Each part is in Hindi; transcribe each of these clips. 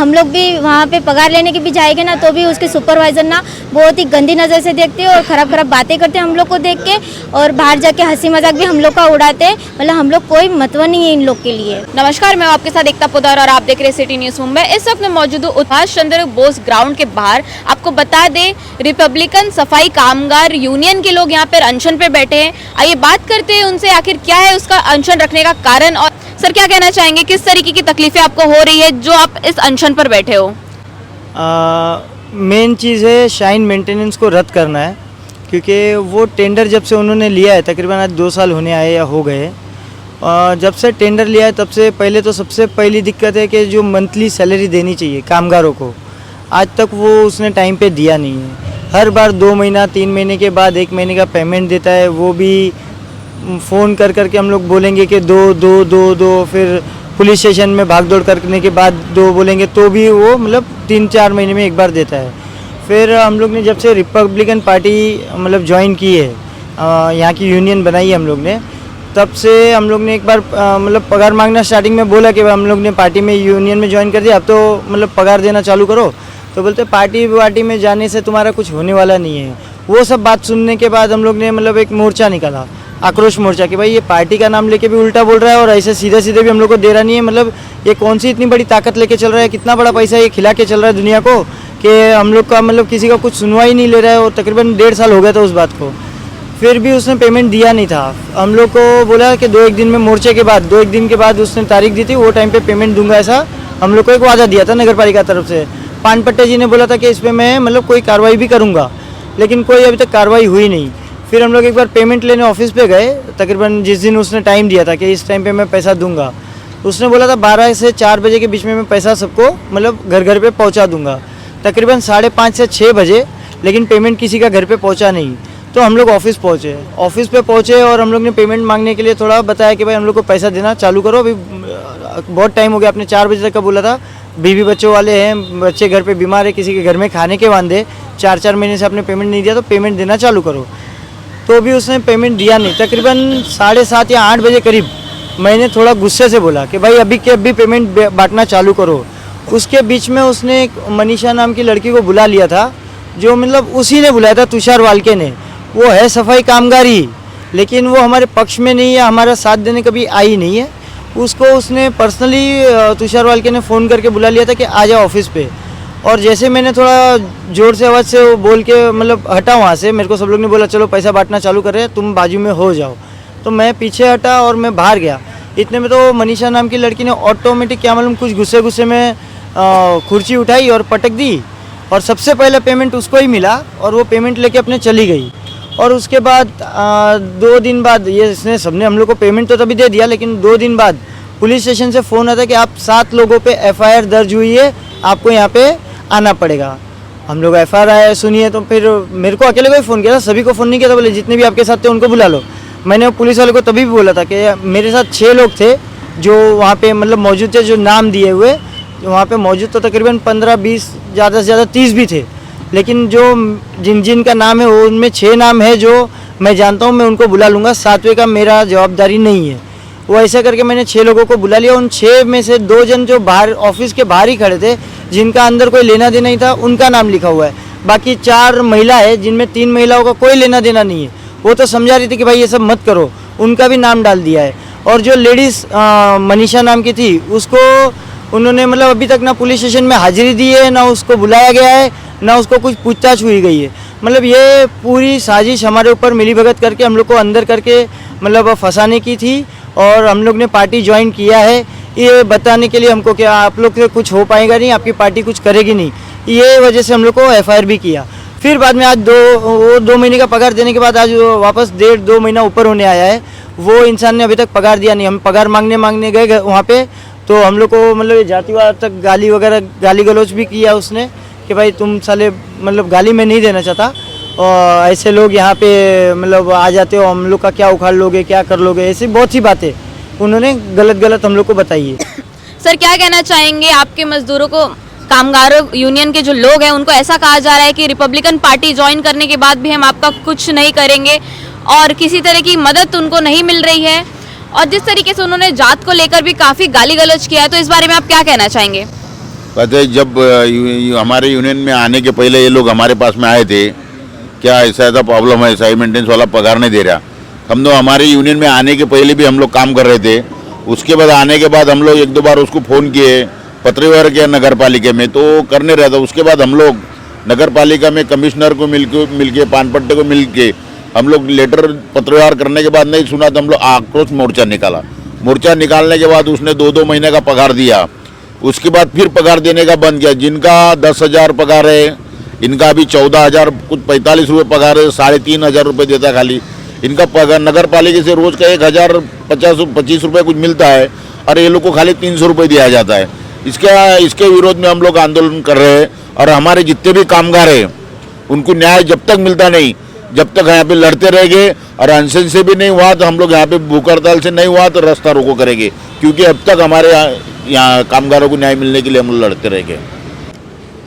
हम लोग भी वहाँ पे पगार लेने के भी जाएंगे ना, तो भी उसके सुपरवाइजर ना बहुत ही गंदी नज़र से देखते हैं और ख़राब ख़राब बातें करते हैं हम लोग को देख के, और बाहर जाके हंसी मजाक भी हम लोग का उड़ाते हैं। मतलब हम लोग कोई महत्व नहीं है इन लोग के लिए। नमस्कार, मैं आपके साथ एकता पोदार और आप देख रहे हैं सिटी न्यूज़ मुंबई। इस वक्त मैं मौजूद हूँ सुभाष चंद्र बोस ग्राउंड के बाहर। आपको बता दें, रिपब्लिकन सफाई कामगार यूनियन के लोग यहाँ पर अनशन पे बैठे हैं। आइए बात करते हैं उनसे, आखिर क्या है उसका अनशन रखने का कारण। और सर, क्या कहना चाहेंगे, किस तरीके की तकलीफें आपको हो रही है जो आप इस अनशन पर बैठे हो? मेन चीज़ है शाइन मेंटेनेंस को रद्द करना है, क्योंकि वो टेंडर जब से उन्होंने लिया है, तकरीबन आज 2 साल होने आए या हो गए। जब से टेंडर लिया है तब से पहले तो सबसे पहली दिक्कत है कि जो मंथली सैलरी देनी चाहिए कामगारों को, आज तक वो उसने टाइम पे दिया नहीं है। हर बार 2 महीना 3 महीने के बाद 1 महीने का पेमेंट देता है, वो भी फ़ोन कर करके हम लोग बोलेंगे कि दो, फिर पुलिस स्टेशन में भाग दौड़ करने के बाद 2 बोलेंगे तो भी वो मतलब 3-4 महीने में एक बार देता है। फिर हम लोग ने जब से रिपब्लिकन पार्टी मतलब ज्वाइन की है, यहाँ की यूनियन बनाई है हम लोग ने, तब से हम लोग ने एक बार मतलब पगार मांगना स्टार्टिंग में बोला कि हम लोग ने पार्टी में यूनियन में ज्वाइन कर दिया, अब तो मतलब पगार देना चालू करो। तो बोलते पार्टी में जाने से तुम्हारा कुछ होने वाला नहीं है। वो सब बात सुनने के बाद हम लोग ने मतलब एक मोर्चा निकाला, आक्रोश मोर्चा, कि भाई ये पार्टी का नाम लेके भी उल्टा बोल रहा है और ऐसे सीधे भी हम लोग को दे रहा नहीं है। मतलब ये कौन सी इतनी बड़ी ताकत लेके चल रहा है, कितना बड़ा पैसा ये खिला के चल रहा है दुनिया को कि हम लोग का मतलब किसी का कुछ सुनवाई नहीं ले रहा है। और तकरीबन 1.5 साल हो गया था उस बात को, फिर भी उसने पेमेंट दिया नहीं था। हम लोग को बोला कि 2-1 दिन में मोर्चे के बाद 2-1 दिन के बाद उसने तारीख दी थी, वो टाइम पे पेमेंट दूंगा, ऐसा हम लोग को एक वादा दिया था नगर पालिका तरफ से। पान पट्टे जी ने बोला था कि इस पर मैं मतलब कोई कार्रवाई भी करूँगा, लेकिन कोई अभी तक कार्रवाई हुई नहीं। फिर हम लोग एक बार पेमेंट लेने ऑफिस पे गए, तकरीबन जिस दिन उसने टाइम दिया था कि इस टाइम पे मैं पैसा दूंगा, उसने बोला था 12 से 4 बजे के बीच में मैं पैसा सबको मतलब घर पे पहुंचा दूंगा। तकरीबन 5:30 से 6 बजे, लेकिन पेमेंट किसी का घर पे पहुंचा नहीं। तो हम लोग ऑफिस पे पहुंचे और हम लोग ने पेमेंट मांगने के लिए थोड़ा बताया कि भाई हम लोग को पैसा देना चालू करो, अभी बहुत टाइम हो गया, आपने 4 बजे तक का बोला था, बीवी बच्चों वाले हैं, बच्चे घर पे बीमार है, किसी के घर में खाने के वांदे, 4-4 महीने से आपने पेमेंट नहीं दिया, तो पेमेंट देना चालू करो। तो भी उसने पेमेंट दिया नहीं। तकरीबन 7:30 या 8 बजे करीब मैंने थोड़ा गुस्से से बोला कि भाई अभी के अभी पेमेंट बांटना चालू करो। उसके बीच में उसने एक मनीषा नाम की लड़की को बुला लिया था, जो मतलब उसी ने बुलाया था, तुषार वाल्के ने। वो है सफाई कामगारी, लेकिन वो हमारे पक्ष में नहीं है, हमारा साथ देने कभी आई नहीं है। उसको उसने पर्सनली तुषार वाल्के ने फ़ोन करके बुला लिया था कि आ जाओ ऑफिस पे। और जैसे मैंने थोड़ा ज़ोर से आवाज़ से वो बोल के मतलब हटा वहाँ से, मेरे को सब लोग ने बोला चलो पैसा बांटना चालू कर रहे हैं, तुम बाजू में हो जाओ। तो मैं पीछे हटा और मैं बाहर गया। इतने में तो मनीषा नाम की लड़की ने ऑटोमेटिक क्या मालूम कुछ गुस्से में कुर्सी उठाई और पटक दी, और सबसे पहले पेमेंट उसको ही मिला और वो पेमेंट लेके अपने चली गई। और उसके बाद 2 दिन बाद ये इसने सबने हम लोग को पेमेंट तो तभी दे दिया, लेकिन 2 दिन बाद पुलिस स्टेशन से फ़ोन आता कि आप 7 लोगों पे FIR दर्ज हुई है, आपको यहाँ पे आना पड़ेगा। हम लोग FIR सुनिए, तो फिर मेरे को अकेले को ही फ़ोन किया था, सभी को फ़ोन नहीं किया था। बोले जितने भी आपके साथ थे उनको बुला लो। मैंने पुलिस वाले को तभी भी बोला था कि मेरे साथ 6 लोग थे जो वहाँ पे मतलब मौजूद थे, जो नाम दिए हुए वहाँ पे मौजूद, तो तकरीबन 15-20 ज़्यादा से ज़्यादा 30 भी थे, लेकिन जो जिनका नाम है वो उनमें 6 नाम है जो मैं जानता हूँ, मैं उनको बुला लूँगा, 7वें का मेरा जवाबदारी नहीं है। वो ऐसा करके मैंने 6 लोगों को बुला लिया। उन 6 में से 2 जन जो बाहर ऑफिस के बाहर ही खड़े थे, जिनका अंदर कोई लेना देना नहीं था, उनका नाम लिखा हुआ है। बाकी 4 महिला है, जिनमें 3 महिलाओं का कोई लेना देना नहीं है, वो तो समझा रही थी कि भाई ये सब मत करो, उनका भी नाम डाल दिया है। और जो लेडीज़ मनीषा नाम की थी, उसको उन्होंने मतलब अभी तक ना पुलिस स्टेशन में हाजिरी दी है, ना उसको बुलाया गया है, ना उसको कुछ पूछताछ हुई गई है। मतलब ये पूरी साजिश हमारे ऊपर मिलीभगत करके हम लोग को अंदर करके मतलब फंसाने की थी। और हम लोग ने पार्टी ज्वाइन किया है ये बताने के लिए हमको कि आप लोग से कुछ हो पाएगा नहीं, आपकी पार्टी कुछ करेगी नहीं, ये वजह से हम लोग को FIR भी किया। फिर बाद में आज 2 महीने का पगार देने के बाद आज वापस 1.5-2 महीना ऊपर होने आया है, वो इंसान ने अभी तक पगार दिया नहीं। हम पगार मांगने गए वहाँ पे, तो हम लोग को मतलब जातिवाद तक गाली गलौज भी किया उसने कि भाई तुम साले, मतलब गाली में नहीं देना चाहता, और ऐसे लोग यहाँ पे मतलब आ जाते हो, हम लोग का क्या उखाड़ लोगे, क्या कर लोगे, ऐसी बहुत सी बातें उन्होंने गलत हम लोग को बताई है। सर, क्या कहना चाहेंगे, आपके मजदूरों को, कामगारों यूनियन के जो लोग हैं उनको ऐसा कहा जा रहा है कि रिपब्लिकन पार्टी ज्वाइन करने के बाद भी हम आपका कुछ नहीं करेंगे और किसी तरह की मदद उनको नहीं मिल रही है, और जिस तरीके से उन्होंने जात को लेकर भी काफ़ी गाली गलौज किया है, तो इस बारे में आप क्या कहना चाहेंगे? कहते हैं जब हमारे यूनियन में आने के पहले ये लोग हमारे पास में आए थे, क्या ऐसा ऐसा प्रॉब्लम है, साई मेंटेनेंस वाला पगार नहीं दे रहा। हम लोग हमारे यूनियन में आने के पहले भी हम लोग काम कर रहे थे। उसके बाद आने के बाद हम लोग एक दो बार उसको फ़ोन किए, पत्र व्यवहार किया नगर पालिका में, तो करने रहा था। उसके बाद हम लोग नगर पालिका में कमिश्नर को मिलके पानपट्टे को मिलके हम लोग लेटर पत्र व्यवहार करने के बाद नहीं सुना तो हम लोग आक्रोश मोर्चा निकाला। मोर्चा निकालने के बाद उसने 2-2 महीने का पगार दिया। उसके बाद फिर पगार देने का बंद किया। जिनका 10,000 पगार है, इनका अभी 14,000 कुछ 45 रुपये पगार है, 3,500 रुपये देता खाली। इनका पगार नगर पालिका से रोज़ का 1,025 रुपये कुछ मिलता है और ये लोग को खाली 300 रुपये दिया जाता है। इसके विरोध में हम लोग आंदोलन कर रहे हैं और हमारे जितने भी कामगार हैं उनको न्याय जब तक मिलता नहीं, जब तक यहाँ पे लड़ते रहेंगे। और अनशन से भी नहीं हुआ तो हम लोग यहाँ पे भूख हड़ताल से नहीं हुआ तो रास्ता रोको करेंगे, क्योंकि अब तक हमारे यहाँ कामगारों को न्याय मिलने के लिए हम लोग लड़ते रहेंगे।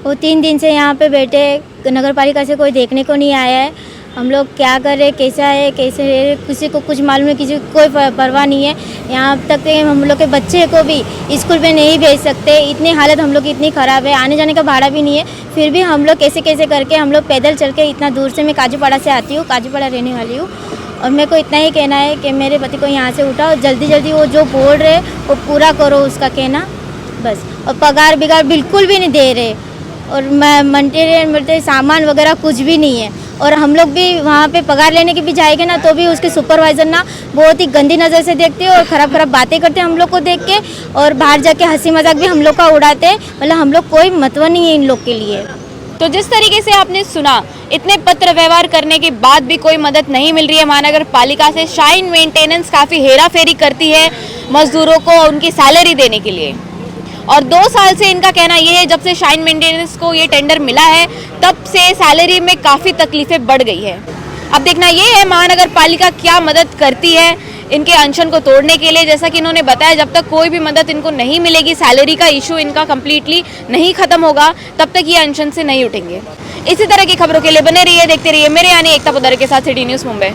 वो 3 दिन से यहाँ पे बैठे, नगर पालिका से कोई देखने को नहीं आया है। हम लोग क्या कर रहे, कैसा है, कैसे है, किसी को कुछ मालूम है, किसी को कोई परवाह नहीं है। यहाँ तक कि हम लोग के बच्चे को भी स्कूल में नहीं भेज सकते, इतनी हालत हम लोग की इतनी ख़राब है। आने जाने का भाड़ा भी नहीं है, फिर भी हम लोग कैसे कैसे करके हम लोग पैदल चल के इतना दूर से, मैं काजूपाड़ा से आती हूँ, काजूपाड़ा रहने वाली हूँ। और मेरे को इतना ही कहना है कि मेरे पति को यहाँ से उठाओ, जल्दी जल्दी वो जो बोल रहे वो पूरा करो, उसका कहना बस। और पगार बिगार बिल्कुल भी नहीं दे रहे, और मटेरियल सामान वगैरह कुछ भी नहीं है। और हम लोग भी वहाँ पे पगार लेने के भी जाएंगे ना तो भी उसके सुपरवाइज़र ना बहुत ही गंदी नज़र से देखते हैं और ख़राब ख़राब बातें करते हैं हम लोग को देख के। और बाहर जाके हंसी मजाक भी हम लोग का उड़ाते हैं, मतलब हम लोग कोई महत्व नहीं है इन लोग के लिए। तो जिस तरीके से आपने सुना, इतने पत्र व्यवहार करने के बाद भी कोई मदद नहीं मिल रही है महानगर पालिका से। शाइन मेंटेनेंस काफ़ी हेरा फेरी करती है मजदूरों को उनकी सैलरी देने के लिए। और 2 साल से इनका कहना ये है, जब से शाइन मेंटेनेंस को ये टेंडर मिला है तब से सैलरी में काफ़ी तकलीफें बढ़ गई है। अब देखना ये है महानगर पालिका क्या मदद करती है इनके अनशन को तोड़ने के लिए। जैसा कि इन्होंने बताया, जब तक कोई भी मदद इनको नहीं मिलेगी, सैलरी का इशू इनका कम्प्लीटली नहीं खत्म होगा, तब तक ये अनशन से नहीं उठेंगे। इसी तरह की खबरों के लिए बने रहिए, देखते रहिए मेरे यानी एकता पोदार के साथ सिटी न्यूज़ मुंबई।